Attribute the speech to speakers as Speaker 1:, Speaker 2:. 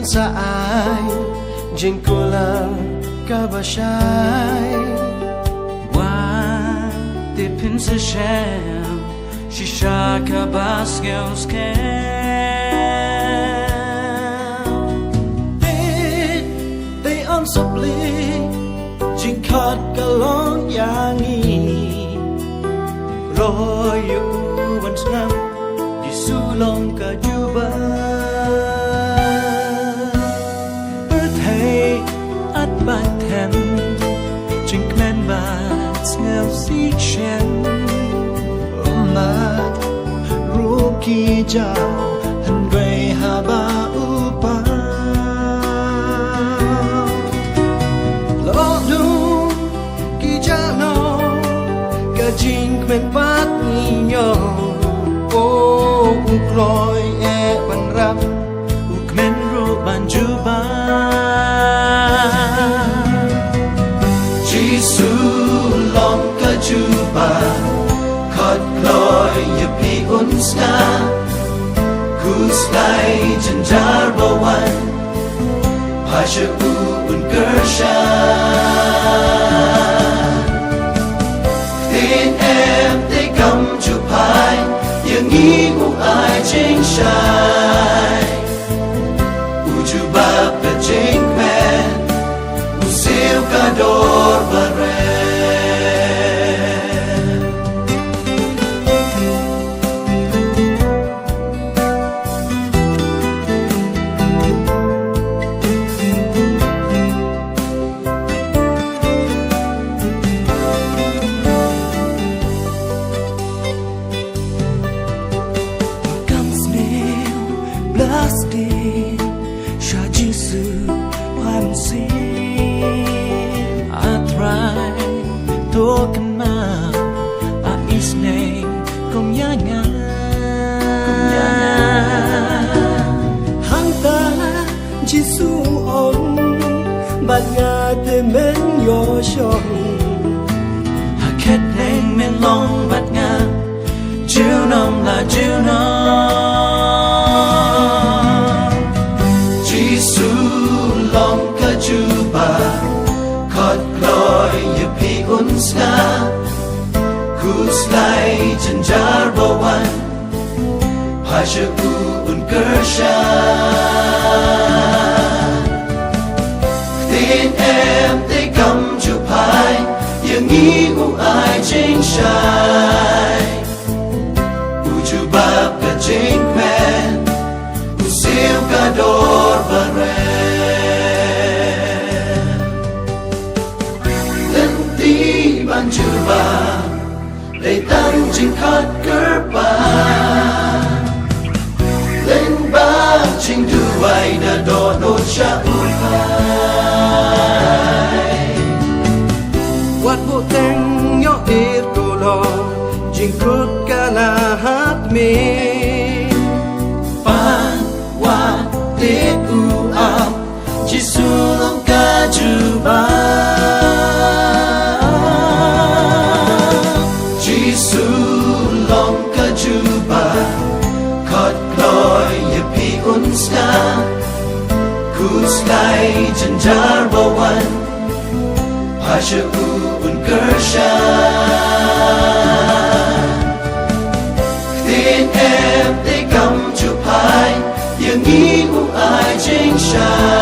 Speaker 1: kan sa ai jing kula kabashai
Speaker 2: Why dipin sa sham Shisha kabasgos kem
Speaker 1: They on supply jing khat kalong yangi Roy uwan snam Jisu long ka juba Birthday at Baten Jing kmen bat ngel si chen Ma Ruki Jao Han Gui Ha Ba Upa Lo Du Ki Jano Ka Jing kmen bat ni nyo Ukloy e ban rap
Speaker 2: Ukmen ro ban juba
Speaker 1: Jisu long ka juba Khot loy ye pi unska Kus lai jen jar bawan Pasha u un gersha Tin em te kam chu pai Yang nghi u ai chinh shai U chu bap ka chinh kwen U siêu ka dor ba re
Speaker 2: Blasting Sha Jisu Wan Si I try Token ma A is name Kong Yanga
Speaker 1: Hang ta Jisu on Bat nga te men yo shong
Speaker 2: A ket neng men long bat nga Jiu nom la jiu nom
Speaker 1: Jisu long ka juba Khot loy ye pi unska Kus lai jen jar bawan Pasha u un gersha Tin em te kam chu pai Yang nghi u ai chinh shai U chu bap ka chinh kwen U siêu ka dor ba re Lên tí ban chu ba Để tăng chinh khát cơ ba Lên ba chinh du ai đã đo nô cha u hai Wat bộ tên nhỏ ít cô lo Chinh khút ca la hát mi
Speaker 2: Pan wa te u am Jisu long ka juba
Speaker 1: Jisu long ka juba Khot loy ye pi unska Kus lai jen jar bawan Pasha u un gersha Tin em te kam chu pai Yang nghi u ai chinh shai